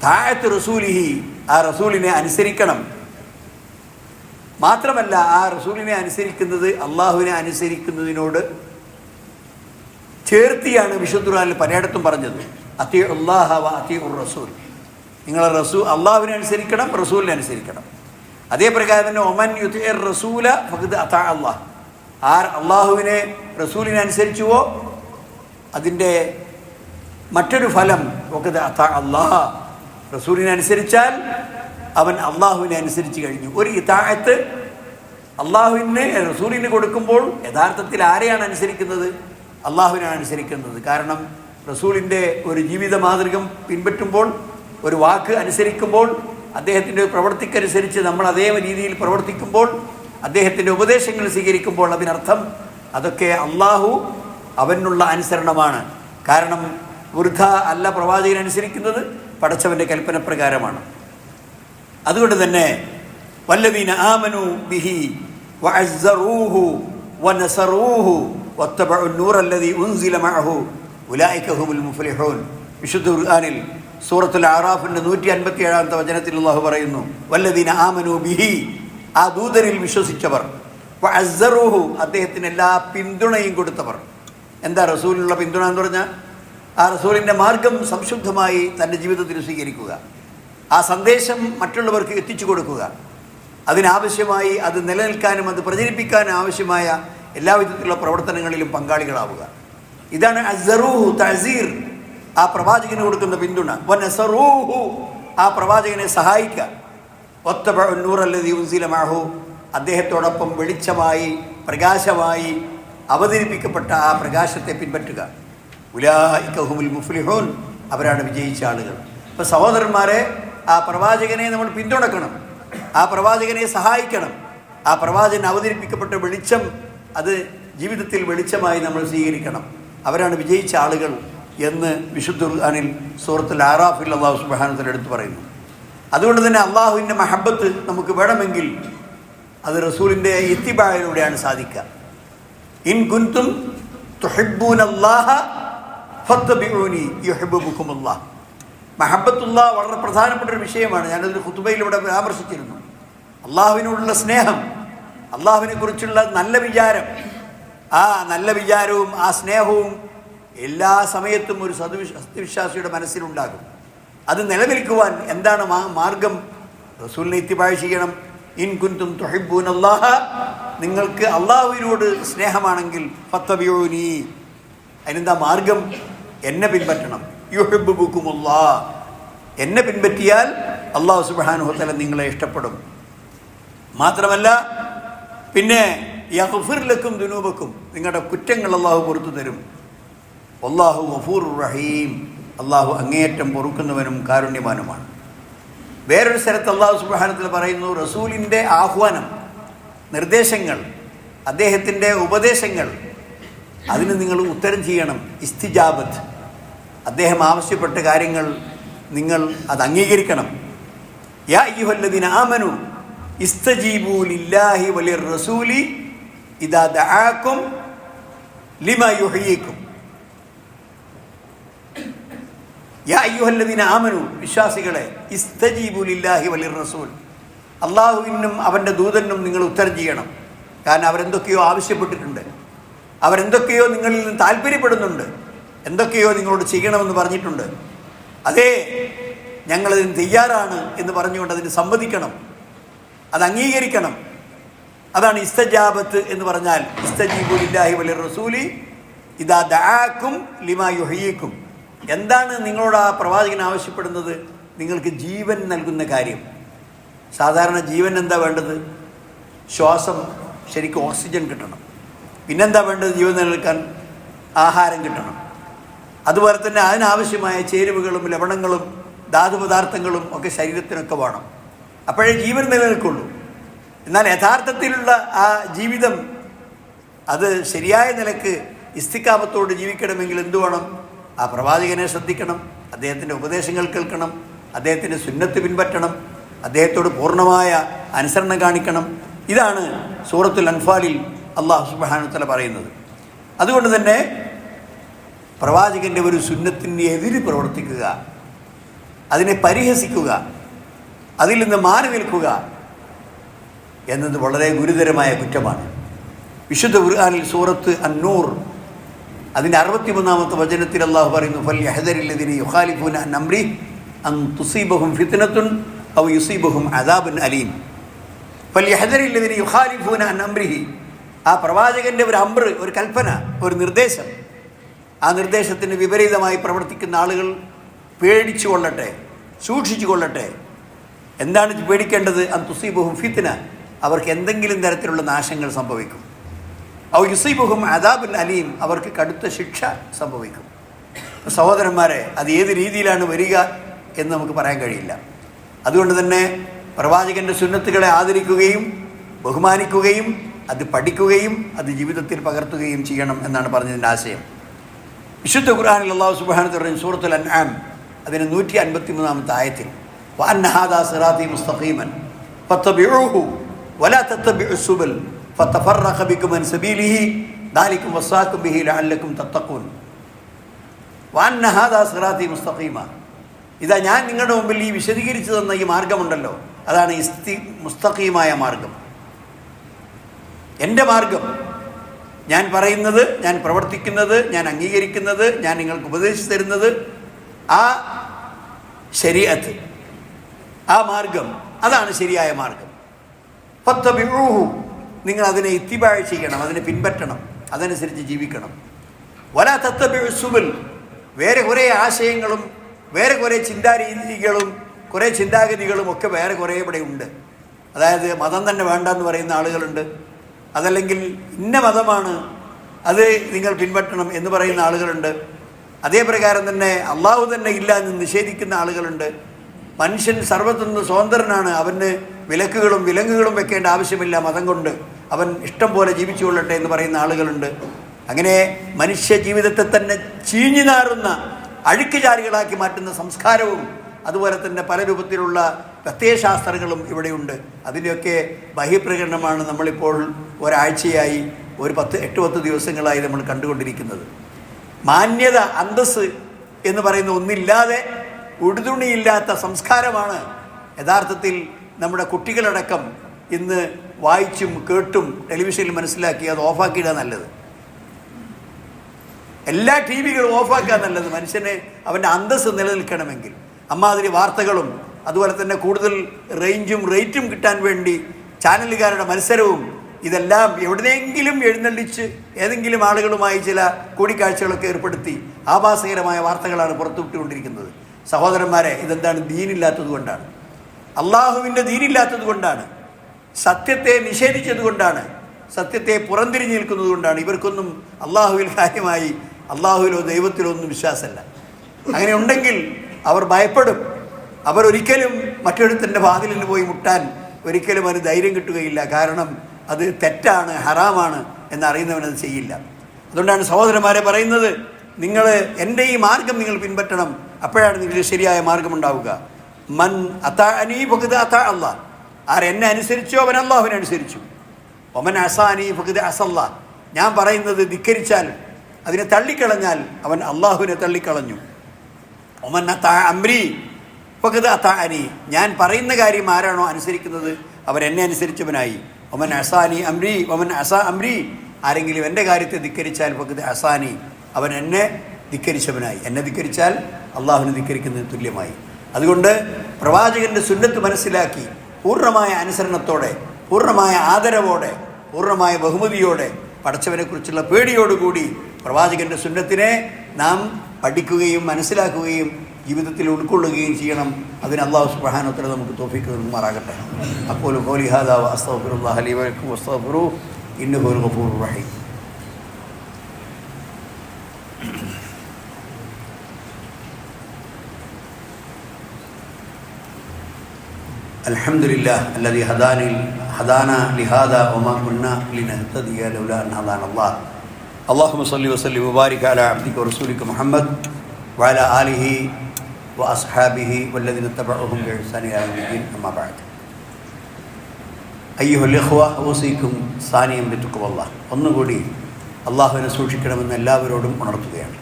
താഅത്ത് റസൂലിഹി, ആ റസൂലിനെ അനുസരിക്കണം. മാത്രമല്ല ആ റസൂലിനെ അനുസരിക്കുന്നത് അള്ളാഹുവിനെ അനുസരിക്കുന്നതിനോട് ചേർത്തിയാണ് വിശുദ്ധ ഖുർആനിൽ പലയിടത്തും പറഞ്ഞത്. അത്തിഉ അല്ലാഹ വ അത്തിഉർ റസൂൽ, നിങ്ങൾ അള്ളാഹുവിനെ അനുസരിക്കണം, റസൂലിനെ അനുസരിക്കണം. അതേ പ്രകാരം തന്നെ ഒമൻ യുതിഇർ റസൂല ഫഖദ് അതാ അല്ലാഹ്, ആർ അള്ളാഹുവിനെ റസൂലിനെ അനുസരിച്ചുവോ അതിൻ്റെ മറ്റൊരു ഫലം ഫഖദ് അതാ അല്ലാഹ്, റസൂലിനെ അനുസരിച്ചാൽ അവൻ അള്ളാഹുവിനെ അനുസരിച്ച് കഴിഞ്ഞു. ഒരു ഇതാഅത്ത് അള്ളാഹുവിന് റസൂലിന് കൊടുക്കുമ്പോൾ യഥാർത്ഥത്തിൽ ആരെയാണ് അനുസരിക്കുന്നത്? അള്ളാഹുവിനാണ് അനുസരിക്കുന്നത്. കാരണം റസൂലിൻ്റെ ഒരു ജീവിത മാതൃക പിൻപറ്റുമ്പോൾ, ഒരു വാക്ക് അനുസരിക്കുമ്പോൾ, അദ്ദേഹത്തിൻ്റെ പ്രവൃത്തിക്കനുസരിച്ച് നമ്മൾ അതേ രീതിയിൽ പ്രവർത്തിക്കുമ്പോൾ, അദ്ദേഹത്തിൻ്റെ ഉപദേശങ്ങൾ സ്വീകരിക്കുമ്പോൾ, അതിനർത്ഥം അതൊക്കെ അള്ളാഹു അവനുള്ള അനുസരണമാണ്. കാരണം വൃഥ അല്ല പ്രവാചകൻ അനുസരിക്കുന്നത്, പടച്ചവൻ്റെ കൽപ്പന പ്രകാരമാണ്. അതുകൊണ്ട് തന്നെ വല്ലദീന ആമനു ബിഹി വഅസ്സറൂഹു വനസറൂഹു വത്തബഉ നൂറല്ലദീ ഉൻസില മഅഹു ഉലൈക ഹുമുൽ മുഫ്ലിഹൂൻ. വിശുദ്ധ ഖുർആനിൽ സൂറത്തുൽ അറാഫിന്റെ 157-ാമത്തെ വചനത്തിൽ അല്ലാഹു പറയുന്നു, വല്ലദീന ആമനു ബിഹി, ആ ദൂതനിൽ വിശ്വസിച്ചവർ, വഅസ്സറൂഹു, അദ്ദേഹത്തിന് എല്ലാ പിന്തുണയും കൊടുത്തവർ. എന്താ റസൂലിനുള്ള പിന്തുണ എന്ന് പറഞ്ഞാൽ? ആ റസൂലിൻ്റെ മാർഗം സംശുദ്ധമായി തൻ്റെ ജീവിതത്തിൽ സ്വീകരിക്കുക, ആ സന്ദേശം മറ്റുള്ളവർക്ക് എത്തിച്ചു കൊടുക്കുക, അതിനാവശ്യമായി അത് നിലനിൽക്കാനും അത് പ്രചരിപ്പിക്കാനും ആവശ്യമായ എല്ലാവിധത്തിലുള്ള പ്രവർത്തനങ്ങളിലും പങ്കാളികളാവുക. ഇതാണ് അസ്സറൂഹു, തഅസീർ, ആ പ്രവാചകന് കൊടുക്കുന്ന പിന്തുണ. വനസറൂഹു, ആ പ്രവാചകനെ സഹായിക്കുക. വത്തബഉ നൂറല്ലദീ ഉൻസില മഅഹു, അദ്ദേഹത്തോടൊപ്പം വെളിച്ചമായി പ്രകാശമായി അവതരിപ്പിക്കപ്പെട്ട ആ പ്രകാശത്തെ പിൻപറ്റുക. ഉലൈക ഹുമുൽ മുഫ്ലിഹൂൻ, അവരാണ് വിജയിച്ച ആളുകൾ. അപ്പോൾ സഹോദരന്മാരെ, ആ പ്രവാചകനെ നമ്മൾ പിന്തുണക്കണം, ആ പ്രവാചകനെ സഹായിക്കണം. ആ പ്രവാചകൻ അവതരിപ്പിക്കപ്പെട്ട വെളിച്ചം അത് ജീവിതത്തിൽ വെളിച്ചമായി നമ്മൾ സ്വീകരിക്കണം. അവരാണ് വിജയിച്ച ആളുകൾ എന്ന് വിശുദ്ധ ഖുർആനിൽ സൂറത്തുൽ അറാഫിൽ അല്ലാഹു സുബ്ഹാനഹു വ തആല എടുത്തു പറയുന്നു. അതുകൊണ്ട് തന്നെ അള്ളാഹുവിൻ്റെ മഹബത്ത് നമുക്ക് വേണമെങ്കിൽ അത് റസൂലിൻ്റെ ഇത്തിബായിലൂടെയാണ് സാധിക്കുക. ഇൻ കുൻതും തുഹിബ്ബൂനല്ലാഹ ഫത്തബിഊനി യുഹിബ്ബുകുമുല്ലാഹ്. മഹബത്തുള്ള വളരെ പ്രധാനപ്പെട്ട ഒരു വിഷയമാണ്. ഞാനതൊരു ഖുതുബയിലൂടെ പരാമർശിച്ചിരുന്നു. അള്ളാഹുവിനോടുള്ള സ്നേഹം, അള്ളാഹുവിനെ കുറിച്ചുള്ള നല്ല വിചാരം, ആ നല്ല വിചാരവും ആ സ്നേഹവും എല്ലാ സമയത്തും ഒരു സത്യവിശ്വാസിയുടെ മനസ്സിലുണ്ടാകും. അത് നിലനിൽക്കുവാൻ എന്താണ് മാർഗം? റസൂലിനെ ഇത്തിബാഅ് ചെയ്യണം. ഇൻ കുൻതും തുഹിബ്ബൂനല്ലാഹ, നിങ്ങൾക്ക് അള്ളാഹുവിനോട് സ്നേഹമാണെങ്കിൽ ഫത്തബിഊനി, അതിനെന്താ മാർഗം? എന്നെ പിൻപറ്റണം. യുഹിബ്ബുകുമുല്ലാഹ്, എന്നെ പിൻപറ്റിയാൽ അല്ലാഹു സുബ്ഹാനഹു വ തആല നിങ്ങളെ ഇഷ്ടപ്പെടും. മാത്രമല്ല പിന്നെ യഗ്ഫിർ ലക്കും ദുനൂബക്കും, നിങ്ങളുടെ കുറ്റങ്ങൾ അള്ളാഹു പുറത്തു തരും. അല്ലാഹു ഗഫൂറുർ റഹീം, അള്ളാഹു അങ്ങേയറ്റം പൊറുക്കുന്നവനും കാരുണ്യവാനുമാണ്. വേറൊരു സ്ഥലത്ത് അള്ളാഹു സുബ്ഹാനഹു വ തആല പറയുന്നു, റസൂലിൻ്റെ ആഹ്വാനം, നിർദ്ദേശങ്ങൾ, അദ്ദേഹത്തിൻ്റെ ഉപദേശങ്ങൾ, അതിന് നിങ്ങൾ ഉത്തരം ചെയ്യണം. ഇസ്തിജാബത്ത്, അദ്ദേഹം ആവശ്യപ്പെട്ട കാര്യങ്ങൾ നിങ്ങൾ അത് അംഗീകരിക്കണം. യാ അയ്യുഹല്ലദീന ആമനു ഇസ്തജീബൂ ലില്ലാഹി വലിർ റസൂലി ഇദാ ദആക്കും ലിമാ യുഹ്യീക്കും. യാ അയ്യുഹല്ലദീന ആമനു, വിശ്വാസികളെ, ഇസ്തജീബൂ ലില്ലാഹി വലിർ റസൂൽ, അള്ളാഹുവിനും അവൻ്റെ ദൂതനും നിങ്ങൾ ഉത്തരം ചെയ്യണം. കാരണം അവരെന്തൊക്കെയോ ആവശ്യപ്പെട്ടിട്ടുണ്ട്, അവരെന്തൊക്കെയോ നിങ്ങളിൽ നിന്ന് താല്പര്യപ്പെടുന്നുണ്ട്, എന്തൊക്കെയോ നിങ്ങളോട് ചെയ്യണമെന്ന് പറഞ്ഞിട്ടുണ്ട്. അതേ, ഞങ്ങളതിന് തയ്യാറാണ് എന്ന് പറഞ്ഞുകൊണ്ട് അതിന് സമ്മതിക്കണം, അത് അംഗീകരിക്കണം. അതാണ് ഇസ്തജാബത്ത് എന്ന് പറഞ്ഞാൽ. ഇസ്തജീബു ലില്ലാഹി വലിർ റസൂലി ഇദാ ദആക്കും ലിമാ യുഹ്യീക്കും. എന്താണ് നിങ്ങളോട് ആ പ്രവാചകൻ ആവശ്യപ്പെടുന്നത്? നിങ്ങൾക്ക് ജീവൻ നൽകുന്ന കാര്യം. സാധാരണ ജീവൻ എന്താ വേണ്ടത്? ശ്വാസം, ശരിക്കും ഓക്സിജൻ കിട്ടണം. പിന്നെന്താ വേണ്ടത്? ജീവൻ നിലനിൽക്കാൻ ആഹാരം കിട്ടണം. അതുപോലെ തന്നെ അതിനാവശ്യമായ ചേരുവകളും ലവണങ്ങളും ധാതുപദാർത്ഥങ്ങളും ഒക്കെ ശരീരത്തിനൊക്കെ വേണം. അപ്പോഴേ ജീവൻ നിലനിൽക്കുള്ളൂ. എന്നാൽ യഥാർത്ഥത്തിലുള്ള ആ ജീവിതം അത് ശരിയായ നിലക്ക് ഇസ്തിഖാമത്തോട് ജീവിക്കണമെങ്കിൽ എന്തു വേണം? ആ പ്രവാചകനെ ശ്രദ്ധിക്കണം, അദ്ദേഹത്തിൻ്റെ ഉപദേശങ്ങൾ കേൾക്കണം, അദ്ദേഹത്തിൻ്റെ സുന്നത്ത് പിൻപറ്റണം, അദ്ദേഹത്തോട് പൂർണ്ണമായ അനുസരണം കാണിക്കണം. ഇതാണ് സൂറത്തുൽ അൻഫാലിൽ അല്ലാഹു സുബ്ഹാനഹു വ തആല പറയുന്നത്. അതുകൊണ്ട് തന്നെ പ്രവാചകൻ്റെ ഒരു സുന്നത്തിന് എതിര് പ്രവർത്തിക്കുക, അതിനെ പരിഹസിക്കുക, അതിൽ നിന്ന് മാറി നിൽക്കുക എന്നത് വളരെ ഗുരുതരമായ കുറ്റമാണ്. വിശുദ്ധ ഖുർആനിൽ സൂറത്ത് അന്നൂർ അതിൻ്റെ 63-ാമത്തെ വചനത്തിൽ അല്ലാഹു പറയുന്നു, ഫൽയഹ്ദരില്ലദീന യുഖാലിഫൂന അൻ അംരി അൻ തുസീബഹും ഫിത്നത്തുൻ ഔ യുസീബഹും അദാബുൻ അലീം. ഫൽയഹ്ദരില്ലദീന യുഖാലിഫൂന അൻ അംരിഹി, ആ പ്രവാചകൻ്റെ ഒരു അംർ, ഒരു കൽപ്പന, ഒരു നിർദ്ദേശം, ആ നിർദ്ദേശത്തിന് വിപരീതമായി പ്രവർത്തിക്കുന്ന ആളുകൾ പേടിച്ചു കൊള്ളട്ടെ, സൂക്ഷിച്ചു കൊള്ളട്ടെ. എന്താണ് പേടിക്കേണ്ടത്? അൻ തുസീബഹും ഫിത്ന, അവർക്ക് എന്തെങ്കിലും തരത്തിലുള്ള നാശങ്ങൾ സംഭവിക്കും. ഔ യുസീബഹും അദാബുൻ അലീം, അവർക്ക് കടുത്ത ശിക്ഷ സംഭവിക്കും. സഹോദരന്മാരെ, അത് ഏത് രീതിയിലാണ് വരിക എന്ന് നമുക്ക് പറയാൻ കഴിയില്ല. അതുകൊണ്ട് തന്നെ പ്രവാചകൻ്റെ സുന്നത്തുകളെ ആദരിക്കുകയും ബഹുമാനിക്കുകയും അത് പഠിക്കുകയും അത് ജീവിതത്തിൽ പകർത്തുകയും ചെയ്യണം എന്നാണ് പറഞ്ഞതിൻ്റെ ആശയം. വിശുദ്ധ ഖുർആനിൽ അല്ലാഹു സുബ്ഹാനഹു വ തആല സൂറത്തുൽ അൻആം അതിന് 153-ാമത്തെ ആയത്തിൽ വഅന്ന ഹാദാ സിറാത്തി മുസ്തഖീമൻ ഫത്തബിഊഹു വലാ തത്തബിഉസ് സുബൽ ഫതഫറഖ ബികും അൻ സബീലിഹി ദാലികും വസാഖും ബിഹി ലഅല്ലകും തത്തഖൂൻ. വഅന്ന ഹാദാ സിറാത്തി മുസ്തഖീമ, ഇതാ ഞാൻ നിങ്ങളുടെ മുമ്പിൽ ഈ വിശദീകരിച്ചു തന്ന ഈ മാർഗമുണ്ടല്ലോ, അതാണ് മുസ്തഖീമായ മാർഗം, എൻ്റെ മാർഗം. ഞാൻ പറയുന്നത്, ഞാൻ പ്രവർത്തിക്കുന്നത്, ഞാൻ അംഗീകരിക്കുന്നത്, ഞാൻ നിങ്ങൾക്ക് ഉപദേശിച്ചു തരുന്നത്, ആ ശരീഅത്ത്, ആ മാർഗം, അതാണ് ശരിയായ മാർഗം. ഫത്തബിഊഹു, നിങ്ങൾ അതിനെ ഇത്തിബാ ചെയ്യണം, അതിനെ പിൻപറ്റണം, അതനുസരിച്ച് ജീവിക്കണം. വലാ തത്തബിഉസ് സുബൽ, വേറെ കുറേ ആശയങ്ങളും വേറെ കുറേ ചിന്താരീതികളും കുറേ ചിന്താഗതികളും ഒക്കെ വേറെ കുറേ ഇവിടെ ഉണ്ട്. അതായത് മതം തന്നെ വേണ്ടെന്ന് പറയുന്ന ആളുകളുണ്ട്, അതല്ലെങ്കിൽ ഇന്ന മതമാണ് അത് നിങ്ങൾ പിൻപറ്റണം എന്ന് പറയുന്ന ആളുകളുണ്ട്. അതേ പ്രകാരം തന്നെ അള്ളാഹു തന്നെ ഇല്ല എന്ന് നിഷേധിക്കുന്ന ആളുകളുണ്ട്. മനുഷ്യൻ സർവ്വത്തിന്ന് സ്വതന്ത്രനാണ്, അവന് വിലക്കുകളും വിലങ്ങുകളും വെക്കേണ്ട ആവശ്യമില്ല, മതം കൊണ്ട് അവൻ ഇഷ്ടം പോലെ ജീവിച്ചു കൊള്ളട്ടെ എന്ന് പറയുന്ന ആളുകളുണ്ട്. അങ്ങനെ മനുഷ്യ ജീവിതത്തെ തന്നെ ചീഞ്ഞു നാറുന്ന അഴുക്കുചാലുകളാക്കി മാറ്റുന്ന സംസ്കാരവും അതുപോലെ തന്നെ പല രൂപത്തിലുള്ള പ്രത്യയശാസ്ത്രങ്ങളും ഇവിടെയുണ്ട്. അതിൻ്റെയൊക്കെ ബഹിപ്രകടനമാണ് നമ്മളിപ്പോൾ ഒരാഴ്ചയായി, ഒരു 8-10 ദിവസങ്ങളായി നമ്മൾ കണ്ടുകൊണ്ടിരിക്കുന്നത്. മാന്യത, അന്തസ് എന്ന് പറയുന്ന ഒന്നില്ലാതെ, ഉടുതുണിയില്ലാത്ത സംസ്കാരമാണ് യഥാർത്ഥത്തിൽ നമ്മുടെ കുട്ടികളടക്കം ഇന്ന് വായിച്ചും കേട്ടും ടെലിവിഷനിൽ മനസ്സിലാക്കി അത് ഓഫാക്കിയിടുക നല്ലത്. എല്ലാ ടി വികളും ഓഫാക്കുക നല്ലത്, മനുഷ്യനെ അവൻ്റെ അന്തസ് നിലനിൽക്കണമെങ്കിൽ. അമ്മാതിരി വാർത്തകളും അതുപോലെ തന്നെ കൂടുതൽ റേഞ്ചും റേറ്റും കിട്ടാൻ വേണ്ടി ചാനലുകാരുടെ മത്സരവും ഇതെല്ലാം എവിടെയെങ്കിലും എഴുന്നള്ളിച്ച് ഏതെങ്കിലും ആളുകളുമായി ചില കൂടിക്കാഴ്ചകളൊക്കെ ഏർപ്പെടുത്തി ആഭാസകരമായ വാർത്തകളാണ് പുറത്തുവിട്ടുകൊണ്ടിരിക്കുന്നത്. സഹോദരന്മാരെ, ഇതെന്താണ്? ദീനില്ലാത്തത് കൊണ്ടാണ്, അള്ളാഹുവിൻ്റെ ദീനില്ലാത്തത് കൊണ്ടാണ്. സത്യത്തെ നിഷേധിച്ചതുകൊണ്ടാണ്, സത്യത്തെ പുറംതിരിഞ്ഞ് നിൽക്കുന്നത് കൊണ്ടാണ് ഇവർക്കൊന്നും അള്ളാഹുവിൽ കാര്യമായി അള്ളാഹുവിലോ ദൈവത്തിലോ ഒന്നും വിശ്വാസമല്ല. അങ്ങനെ ഉണ്ടെങ്കിൽ അവർ ഭയപ്പെടും. അവരൊരിക്കലും മറ്റൊരുത്തൻ്റെ വാതിലിൽ പോയി മുട്ടാൻ ഒരിക്കലും അതിന് ധൈര്യം കിട്ടുകയില്ല. കാരണം അത് തെറ്റാണ്, ഹറാമാണ് എന്നറിയുന്നവനത് ചെയ്യില്ല. അതുകൊണ്ടാണ് സഹോദരന്മാരെ പറയുന്നത്, നിങ്ങൾ എൻ്റെ ഈ മാർഗം നിങ്ങൾ പിൻപറ്റണം, അപ്പോഴാണ് നിങ്ങൾക്ക് ശരിയായ മാർഗമുണ്ടാവുക. മൻ അതാഅനി ഫഖദ് അതാഅ അല്ലാഹ്, ആരെന്നെ അനുസരിച്ചോ അവൻ അള്ളാഹുവിനെ അനുസരിച്ചു. ഒമൻ അസാനി ഫഖദ് അസല്ലാഹ്, ഞാൻ പറയുന്നത് ധിക്കരിച്ചാൽ, അതിനെ തള്ളിക്കളഞ്ഞാൽ അവൻ അള്ളാഹുവിനെ തള്ളിക്കളഞ്ഞു. ഒമൻ അതാഅ അംരി ഫഖദ് അതാഅനി, ഞാൻ പറയുന്ന കാര്യം ആരാണോ അനുസരിക്കുന്നത് അവൻ എന്നെ അനുസരിച്ചവനായി. ഒമൻ അസാനി അംരി ഒമൻ അസാ അംരി, ആരെങ്കിലും എൻ്റെ കാര്യത്തെ ധിക്കരിച്ചാൽ ഫഖദ് അസാനി, അവൻ എന്നെ ധിക്കരിച്ചവനായി. എന്നെ ധിക്കരിച്ചാൽ അള്ളാഹുവിനെ ധിക്കരിക്കുന്നതിന് തുല്യമായി. അതുകൊണ്ട് പ്രവാചകൻ്റെ സുന്നത്ത് മനസ്സിലാക്കി പൂർണ്ണമായ അനുസരണത്തോടെ, പൂർണ്ണമായ ആദരവോടെ, പൂർണ്ണമായ ബഹുമതിയോടെ, പടച്ചവനെക്കുറിച്ചുള്ള പേടിയോടുകൂടി പ്രവാചകൻ്റെ സുന്നത്തിനെ നാം പഠിക്കുകയും മനസ്സിലാക്കുകയും ജീവിതത്തിൽ ഉൾക്കൊള്ളുകയും ചെയ്യണം. അതിന് അല്ലാഹു സുബ്ഹാനഹു വ തആല നമുക്ക് തൗഫീഖ് നൽകുമാറാകട്ടെ. അഖൂലു ഖൗലി ഹാദാ വ അസ്തഗ്ഫിറുല്ലാഹ ലി വ ലക്കും വസ്തഗ്ഫിറൂഹു ഇന്നഹു ഹുവൽ ഗഫൂറുർ റഹീം. അൽഹംദുലില്ലാഹ് അല്ലദീ ഹദാനാ ലിഹാദാ വമാ കുന്നാ ലിനഹ്തദിയ ലൗലാ അൻ ഹദാനല്ലാഹ്. അല്ലാഹുമ്മ സ്വല്ലി വസല്ലിം വബാരിക് അലാ അബ്ദിക വറസൂലിക മുഹമ്മദ് വഅലാ ആലിഹി വഅസ്ഹാബിഹി വല്ലദീന തബഉഹും ബിഇഹ്സാൻ ഇലാ യൗമിദ്ദീൻ. അമ്മാ ബഅദ്. അയ്യുഹൽ ഇഖ്വ ഊസീകും സാനിയം ബിത്തഖ്വല്ലാഹ്. ഒന്നുകൂടി അള്ളാഹുവിനെ സൂക്ഷിക്കണമെന്ന് എല്ലാവരോടും ഉണർത്തുകയാണ്.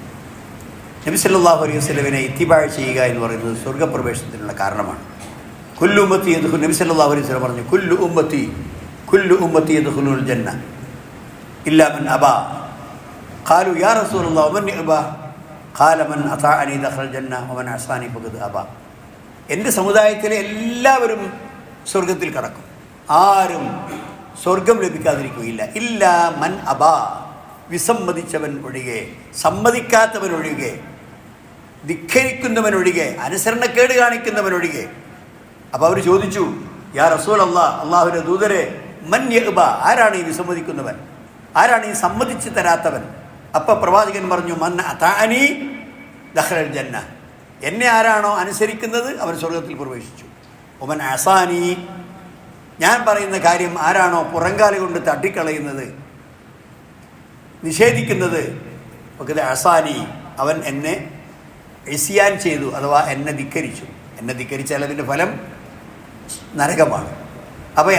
നബി സല്ലല്ലാഹു അലൈഹി വസല്ലമയെ ഇത്തിബാ ചെയ്യുക എന്ന് പറയുന്നത് സ്വർഗ്ഗപ്രവേശനത്തിനുള്ള കാരണമാണ്. കുല്ലു ഉമ്മത്തി യദ്ഖുൽ, നബി സല്ലല്ലാഹു അലൈഹി വസല്ലം പറഞ്ഞു, കുല്ലു ഉമ്മത്തി യദ്ഖുലുൽ ജന്ന ഇല്ലാ മൻ അബാ. ഖാലു യാ റസൂലല്ലാഹ് വമൻ അബാ? ഖാല മൻ അതാഅനി ദഖലൽ ജന്ന വമൻ അസാനി ഫഖദ് അബാ. എൻ്റെ സമുദായത്തിലെ എല്ലാവരും സ്വർഗത്തിൽ കടക്കും, ആരും സ്വർഗം ലഭിക്കാതിരിക്കുകയില്ല. ഇല്ലാ മൻ അബാ, വിസമ്മതിച്ചവൻ ഒഴികെ, സമ്മതിക്കാത്തവൻ ഒഴികെ, ധിക്കരിക്കുന്നവൻ ഒഴികെ, അനുസരണക്കേട് കാണിക്കുന്നവൻ ഒഴികെ. അപ്പോൾ അവർ ചോദിച്ചു, യാ റസൂലല്ലാഹ്, അള്ളാഹുവിൻ്റെ ദൂതരെ, മൻ യഅബ, ആരാണ് ഈ വിസമ്മതിക്കുന്നവൻ, ആരാണ് ഈ സമ്മതിച്ച് തരാത്തവൻ? അപ്പം പ്രവാചകൻ പറഞ്ഞു, മൻ അതാഅനി ദഖലൽ ജന്ന, എന്നെ ആരാണോ അനുസരിക്കുന്നത് അവൻ സ്വർഗത്തിൽ പ്രവേശിച്ചു. ഒമൻ അസാനി, ഞാൻ പറയുന്ന കാര്യം ആരാണോ പുറങ്കാല് കൊണ്ട് തട്ടിക്കളയുന്നത്, നിഷേധിക്കുന്നത്, ഫഖദ് അസാനി, അവൻ എന്നെ ഇസ്യാൻ ചെയ്തു, അഥവാ എന്നെ ധിക്കരിച്ചു. എന്നെ ധിക്കരിച്ചാൽ അതിൻ്റെ ഫലം നരകമാണ്. അപ്പോൾ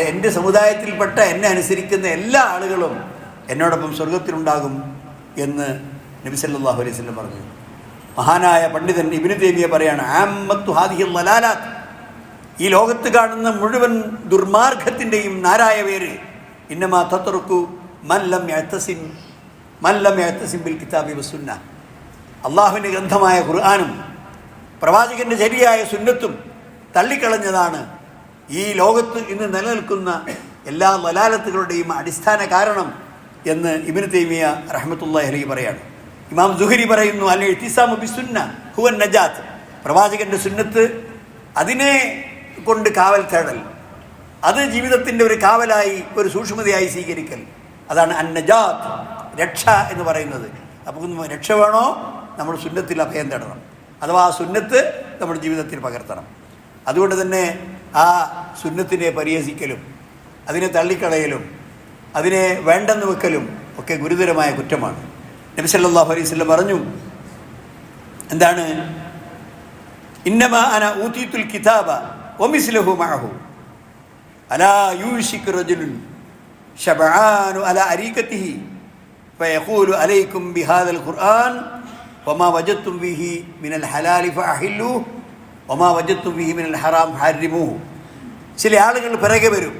എൻ്റെ സമുദായത്തിൽപ്പെട്ട എന്നെ അനുസരിക്കുന്ന എല്ലാ ആളുകളും എന്നോടൊപ്പം സ്വർഗത്തിലുണ്ടാകും എന്ന് നബി സല്ലല്ലാഹു അലൈഹി വസല്ലം പറഞ്ഞു. മഹാനായ പണ്ഡിതൻ ഇബ്നു തൈമിയ്യ പറയാണ്, ആമ്മത്തു ഹാദിഹിൽ ലലാലാത്ത്, ഈ ലോകത്ത് കാണുന്ന മുഴുവൻ ദുർമാർഗത്തിൻ്റെയും നാരായ പേര്, ഇന്നമാ തത്റുക്കു മൻ ലം യഅ്തസിം ബിൽ കിതാബി വസുന്ന, അള്ളാഹുവിൻ്റെ ഗ്രന്ഥമായ ഖുർആനും പ്രവാചകൻ്റെ ശരിയായ സുന്നത്തും തള്ളിക്കളഞ്ഞതാണ് ഈ ലോകത്ത് ഇന്ന് നിലനിൽക്കുന്ന എല്ലാ ലലാലത്തുകളുടെയും അടിസ്ഥാന കാരണം എന്ന് ഇബ്നു തൈമിയ്യ റഹ്മത്തുള്ളാഹി അലൈഹി പറയാണ്. ഇമാം സുഹരി പറയുന്നു, അൽ ഇഅ്തിസാമു ബിസുന്ന ഹുവൻ നജാത്ത്, പ്രവാചകൻ്റെ സുന്നത്ത്, അതിനെ കൊണ്ട് കാവൽ തേടൽ, അത് ജീവിതത്തിൻ്റെ ഒരു കാവലായി, ഒരു സൂക്ഷ്മതയായി സ്വീകരിക്കൽ, അതാണ് അൻ നജാത്ത്, രക്ഷ എന്ന് പറയുന്നത്. അപ്പോൾ രക്ഷ വേണോ, നമ്മൾ സുന്നത്തിൽ അഭയം തേടണം, അഥവാ ആ സുന്നത്ത് നമ്മുടെ ജീവിതത്തിൽ പകർത്തണം. അതുകൊണ്ട് തന്നെ ആ സുന്നത്തിനെ പരിഹസിക്കലും അതിനെ തള്ളിക്കളയലും അതിനെ വേണ്ടെന്ന് വെക്കലും ഒക്കെ ഗുരുതരമായ കുറ്റമാണ്. നബി സല്ലല്ലാഹു അലൈഹി വസല്ലം പറഞ്ഞു, എന്താണ്, ഇന്നമാ അന ഊതീതുൽ കിതാബ വമിസ്ലഹു മഅഹു അലാ യൂശികു റജുലുൻ ശബആനു അലാ അരീകതിഹി ഫയഖൂലു അലൈക്കും ബിഹാദൽ ഖുർആൻ വമാ വജദ്തും ബിഹി മിനൽ ഹലാലി ഫഅഹില്ലൂഹു വമാ വജദ്തും ബിഹി മിനൽ ഹറാം ഹരിമൂഹു. ചില ആളുകൾ പിറകെ വരും,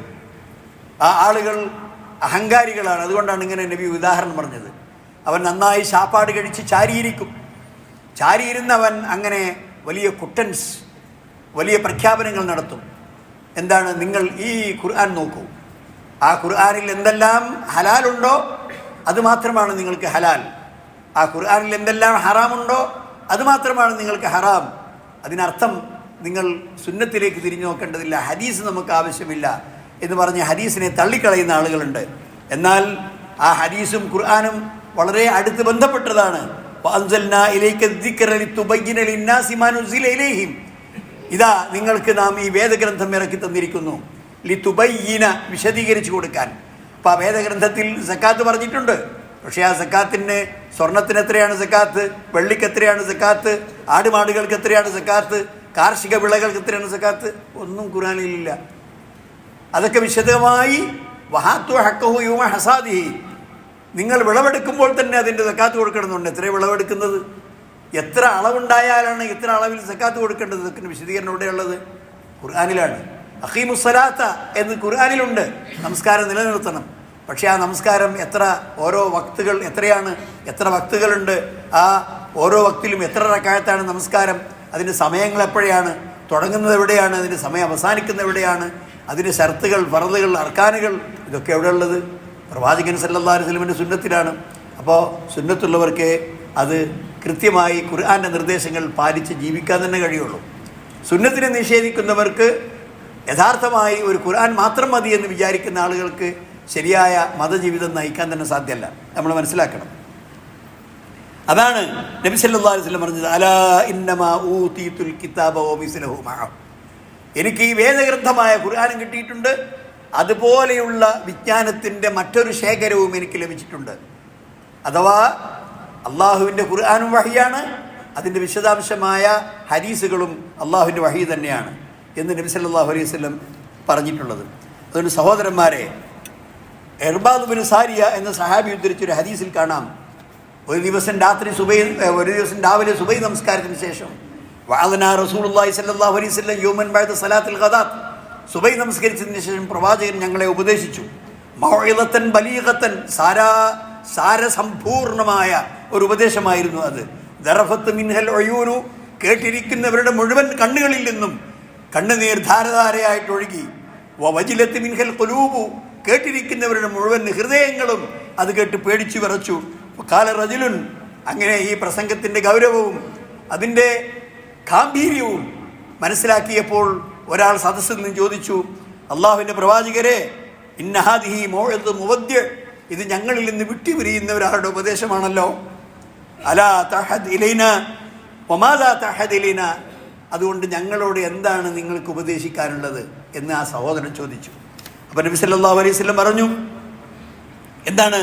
ആ ആളുകൾ അഹങ്കാരികളാണ്. അതുകൊണ്ടാണ് ഇങ്ങനെ നബി ഉദാഹരണം പറഞ്ഞത്. അവൻ നന്നായി ശാപ്പാട് കഴിച്ച് ചാരിയിരിക്കും. ചാരിയിരുന്നവൻ അങ്ങനെ വലിയ കുട്ടൻസ്, വലിയ പ്രഖ്യാപനങ്ങൾ നടത്തും. എന്താണ്, നിങ്ങൾ ഈ ഖുർആൻ നോക്കൂ, ആ ഖുർആനിൽ എന്തെല്ലാം ഹലാലുണ്ടോ അത് മാത്രമാണ് നിങ്ങൾക്ക് ഹലാൽ, ആ ഖുർആനിൽ എന്തെല്ലാം ഹറാമുണ്ടോ അത് മാത്രമാണ് നിങ്ങൾക്ക് ഹറാം. അതിനർത്ഥം നിങ്ങൾ സുന്നത്തിലേക്ക് തിരിഞ്ഞു നോക്കേണ്ടതില്ല, ഹദീസ് നമുക്ക് ആവശ്യമില്ല എന്ന് പറഞ്ഞ് ഹദീസിനെ തള്ളിക്കളയുന്ന ആളുകളുണ്ട്. എന്നാൽ ആ ഹദീസും ഖുർആനും വളരെ അടുത്ത് ബന്ധപ്പെട്ടതാണ്. ഇതാ നിങ്ങൾക്ക് നാം ഈ വേദഗ്രന്ഥം ഇറക്കി തന്നിരിക്കുന്നു, ലിതുബയ്യിന, വിശദീകരിച്ചു കൊടുക്കാൻ. അപ്പോൾ ആ വേദഗ്രന്ഥത്തിൽ സക്കാത്ത് പറഞ്ഞിട്ടുണ്ട്. പക്ഷേ ആ സക്കാത്തിന് സ്വർണത്തിന് എത്രയാണ് സക്കാത്ത്, വെള്ളിക്ക് എത്രയാണ് സക്കാത്ത്, ആടുമാടുകൾക്ക് എത്രയാണ് സക്കാത്ത്, കാർഷിക വിളകൾക്ക് എത്രയാണ് സക്കാത്ത്, ഒന്നും ഖുർആനിലില്ല. അതൊക്കെ വിശദമായി വഹാത്തു ഹഖഹു യൗമ ഹസാദിഹി, നിങ്ങൾ വിളവെടുക്കുമ്പോൾ തന്നെ അതിൻ്റെ സക്കാത്ത് കൊടുക്കണമെന്നുണ്ട്. എത്ര വിളവെടുക്കുന്നത്, എത്ര അളവുണ്ടായാലാണ് എത്ര അളവിൽ സക്കാത്ത് കൊടുക്കേണ്ടത്, ഇതൊക്കെ വിശദീകരണം എവിടെയുള്ളത്? ഖുർആനിലാണ്. അഖീമുസ്സലാത്ത എന്ന് ഖുർആനിലുണ്ട്. നമസ്കാരം നിലനിർത്തണം. പക്ഷേ ആ നമസ്കാരം എത്ര, ഓരോ വക്തുകൾ എത്രയാണ്, എത്ര വക്തുകളുണ്ട്, ആ ഓരോ വക്തിലും എത്ര റക്അത്താണ് നമസ്കാരം, അതിൻ്റെ സമയങ്ങൾ എപ്പോഴാണ്, തുടങ്ങുന്നത് എവിടെയാണ്, അതിൻ്റെ സമയം അവസാനിക്കുന്നത് എവിടെയാണ്, അതിൻ്റെ ഷർത്തുകൾ, ഫർളുകൾ, അർക്കാനുകൾ, ഇതൊക്കെ എവിടെയുള്ളത്? പ്രവാചകൻ സല്ലല്ലാഹു അലൈഹി വസല്ലമയുടെ സുന്നത്തിലാണ്. അപ്പോൾ സുന്നത്തുള്ളവർക്ക് അത് കൃത്യമായി ഖുർആൻ്റെ നിർദ്ദേശങ്ങൾ പാലിച്ച് ജീവിക്കാൻ തന്നെ കഴിയുള്ളൂ. സുന്നത്തിനെ നിഷേധിക്കുന്നവർക്ക് യഥാർത്ഥമായി ഒരു ഖുർആൻ മാത്രം മതി എന്ന് വിചാരിക്കുന്ന ആളുകൾക്ക് ശരിയായ മതജീവിതം നയിക്കാൻ തന്നെ സാധ്യമല്ല. നമ്മൾ മനസ്സിലാക്കണം. അതാണ് നബി സല്ലല്ലാഹു അലൈഹി വസല്ലം പറഞ്ഞത്, അലാ ഇന്നമാ ഊതീതുൽ കിതാബ വമിസ്ലഹു മഅഹു, എനിക്ക് ഈ വേദഗ്രന്ഥമായ ഖുർആനും കിട്ടിയിട്ടുണ്ട്, അതുപോലെയുള്ള വിജ്ഞാനത്തിൻ്റെ മറ്റൊരു ശേഖരവും എനിക്ക് ലഭിച്ചിട്ടുണ്ട്. അഥവാ അള്ളാഹുവിൻ്റെ ഖുർആനും വഹിയാണ്, അതിൻ്റെ വിശദാംശമായ ഹദീസുകളും അള്ളാഹുവിൻ്റെ വഹി തന്നെയാണ് എന്ന് നബി സല്ലല്ലാഹു അലൈഹി വസല്ലം പറഞ്ഞിട്ടുള്ളത്. അതുകൊണ്ട് സഹോദരന്മാരെ, ഇർബാദ് ബിൻ സാരിയ എന്ന സഹാബി ഉദ്ധരിച്ചൊരു ഹദീസിൽ കാണാം, ഒരു ദിവസം രാവിലെ സുബൈ നമസ്കാരത്തിന് ശേഷം വഅദനാ റസൂലുള്ളാഹി സ്വല്ലല്ലാഹു അലൈഹി വസല്ലം യൗമൻ ബഅദ സലാത്തിൽ ഖദാത്ത്, സുബൈ നമസ്കരിച്ചതിന് ശേഷം പ്രവാചകൻ ഞങ്ങളെ ഉപദേശിച്ചു. മൗഇദത്തൻ ബലീഗത്തൻ, സാരസമ്പൂർണമായ ഒരു ഉപദേശമായിരുന്നു അത്. ദറഫത്ത് മിൻഹൽ ഉയൂനു, കേട്ടിരിക്കുന്നവരുടെ മുഴുവൻ കണ്ണുകളിൽ നിന്നും കണ്ണുനീർ ധാരധാരയായിട്ടൊഴുകി. വവജിലത്ത് മിൻഹൽ ഖുലൂബു, കേട്ടിരിക്കുന്നവരുടെ മുഴുവൻ ഹൃദയങ്ങളും അത് കേട്ട് പേടിച്ചു വിറച്ചു. കാല റജുലുൻ, അങ്ങനെ ഈ പ്രസംഗത്തിൻ്റെ ഗൗരവവും അതിൻ്റെ ഗാംഭീര്യവും മനസ്സിലാക്കിയപ്പോൾ ഒരാൾ സദസ്സിൽ നിന്ന് ചോദിച്ചു, അള്ളാഹുവിൻ്റെ പ്രവാചകരെ, ഇന്ന ഹാദിഹി മൗഇദത്തു മുവദ്ദിഅ്, ഇത് ഞങ്ങളിൽ നിന്ന് വിട്ടുപിരിയുന്ന ഒരാളുടെ ഉപദേശമാണല്ലോ. അലാ തഹദ് ഇലൈന വമാദാ തഹദ് ഇലൈന, അതുകൊണ്ട് ഞങ്ങളോട് എന്താണ് നിങ്ങൾക്ക് ഉപദേശിക്കാനുള്ളത് എന്ന് ആ സഹോദരൻ ചോദിച്ചു. അപ്പോൾ നബി സല്ലല്ലാഹു അലൈഹി വസല്ലം പറഞ്ഞു, എന്താണ്?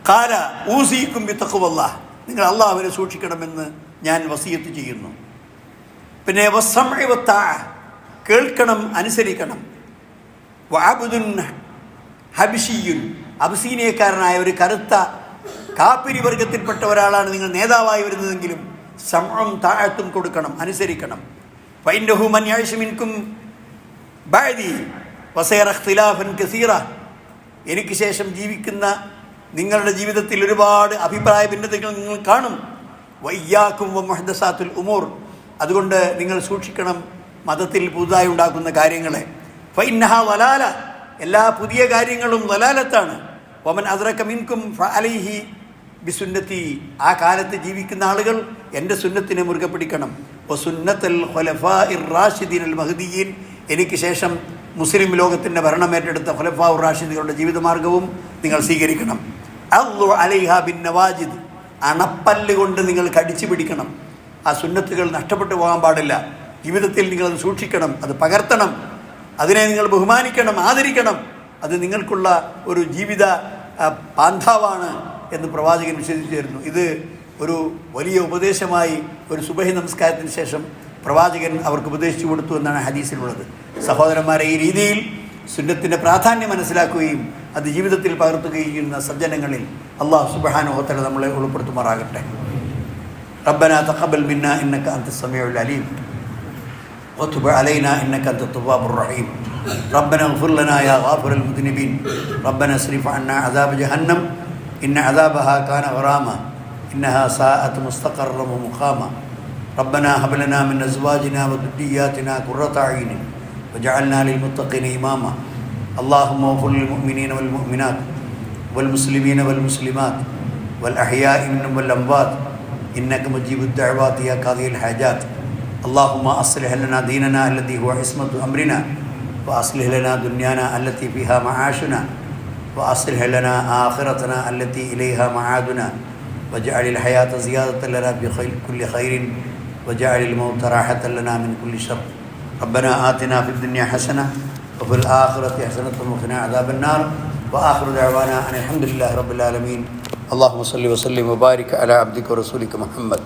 ഖാല ഊസീകും ബിത്തഖ്വല്ലാഹ്, നിങ്ങൾ അള്ളാഹുവിനെ സൂക്ഷിക്കണമെന്ന് ഞാൻ വസിയത്ത് ചെയ്യുന്നു. പിന്നെ വസ്സംഇ വത്താഅ, കേൾക്കണം, അനുസരിക്കണം. വഅബ്ദുൻ ഹബിഷിയുൻ, അബ്സീനിയക്കാരനായ ഒരു കറുത്ത കാപ്പിരി വർഗത്തിൽപ്പെട്ട ഒരാളാണ് നിങ്ങൾ നേതാവായി വരുന്നതെങ്കിലും സമഉം താഅത്തും കൊടുക്കണം, അനുസരിക്കണം. ഫഇന്നഹു മൻ യഅ്ശു മിൻകും ബഅദി വസയറ ഇഖ്തിലാഫൻ കസീറ, എനിക്ക് ശേഷം ജീവിക്കുന്ന നിങ്ങളുടെ ജീവിതത്തിൽ ഒരുപാട് അഭിപ്രായ ഭിന്നതകൾ നിങ്ങൾ കാണും. വയ്യാക്കും വമുഹ്ദസാത്തുൽ ഉമൂർ, അതുകൊണ്ട് നിങ്ങൾ സൂക്ഷിക്കണം മതത്തിൽ പുതുതായി ഉണ്ടാക്കുന്ന കാര്യങ്ങളെ. ഫഇന്നഹാ വലാല, എല്ലാ പുതിയ കാര്യങ്ങളും വലാലത്താണ്. വമൻ അദ്റക മിൻകും ഫഅലൈഹി ബിസുന്നതി, ആ കാലത്ത് ജീവിക്കുന്ന ആളുകൾ എൻ്റെ സുന്നത്തിനെ മുറുകെ പിടിക്കണം. വസുന്നത്തുൽ ഖുലഫാഇർ റാഷിദീനൽ മഹ്ദിയീൻ, എനിക്ക് ശേഷം മുസ്ലിം ലോകത്തിൻ്റെ ഭരണമേറ്റെടുത്ത ഖുലഫാഉർ റാഷിദുകളുടെ ജീവിതമാർഗവും നിങ്ങൾ സ്വീകരിക്കണം. അള്ളു അലൈഹ ബിൻ നവാജിദ്, അണപ്പല്ല് കൊണ്ട് നിങ്ങൾ കടിച്ചു പിടിക്കണം. ആ സുന്നത്തുകൾ നഷ്ടപ്പെട്ടു പോകാൻ പാടില്ല. ജീവിതത്തിൽ നിങ്ങളത് സൂക്ഷിക്കണം, അത് പകർത്തണം, അതിനെ നിങ്ങൾ ബഹുമാനിക്കണം, ആദരിക്കണം. അത് നിങ്ങൾക്കുള്ള ഒരു ജീവിത പാന്താവാണ് എന്ന് പ്രവാചകൻ വിശദീകരിച്ചിരുന്നു. ഇത് ഒരു വലിയ ഉപദേശമായി ഒരു സുബഹി നമസ്കാരത്തിന് ശേഷം പ്രവാചകൻ അവർക്ക് ഉപദേശിച്ചു കൊടുത്തു എന്നാണ് ഹദീസിലുള്ളത്. സഹോദരന്മാരെ, ഈ രീതിയിൽ സുന്നത്തിൻ്റെ പ്രാധാന്യം മനസ്സിലാക്കുകയും അത് ജീവിതത്തിൽ പകർത്തുകയും ചെയ്യുന്ന സജ്ജനങ്ങളിൽ അല്ലാഹു സുബ്ഹാനഹു വ തആല നമ്മളെ ഉൾപ്പെടുത്തുമാറാകട്ടെ. റബ്ബനാ തഖബ്ബൽ മിന്നാ ഇന്നക അൻതസ് സമീഉൽ അലീം വതുബ് അലൈനാ ഇന്നക അൻതത് തവ്വാബുർ റഹീം. റബ്ബനാ ഇഗ്ഫിർ ലനാ യാ ഗാഫിറൽ മുദ്നിബീൻ. റബ്ബനാ സ്രിഫ് അന്നാ അദാബ ജഹന്നം ഇന്ന അദാബഹാ കാന ഗറാമ ഇന്നഹാ സാഅത് മുസ്തഖറൻ വമുഖാമ. റബ്ബനാ ഹബ് ലനാ മിൻ അസ്വാജിനാ വദുരിയാതിനാ ഖുർറത അയ്യുൻ വജഅൽനാ ലിൽമുത്തഖീന ഇമാമ. اللهم اغفر للمؤمنين والمؤمنات والمسلمين والمسلمات والأحياء منهم والأموات إنك مجيب الدعوات يا قاضي الحاجات. اللهم أصلح لنا ديننا الذي هو عصمة أمرنا وأصلح لنا دنيانا التي فيها معاشنا وأصلح لنا آخرتنا التي إليها معادنا واجعل الحياة زيادة لنا في كل خير واجعل الموت راحة لنا من كل شر ربنا آتنا في الدنيا حسنة وفي الآخرة حسنة وقنا عذاب النار وآخر دعوانا أن الحمد لله رب العالمين اللهم صل وسلم وبارك على عبدك ورسولك محمد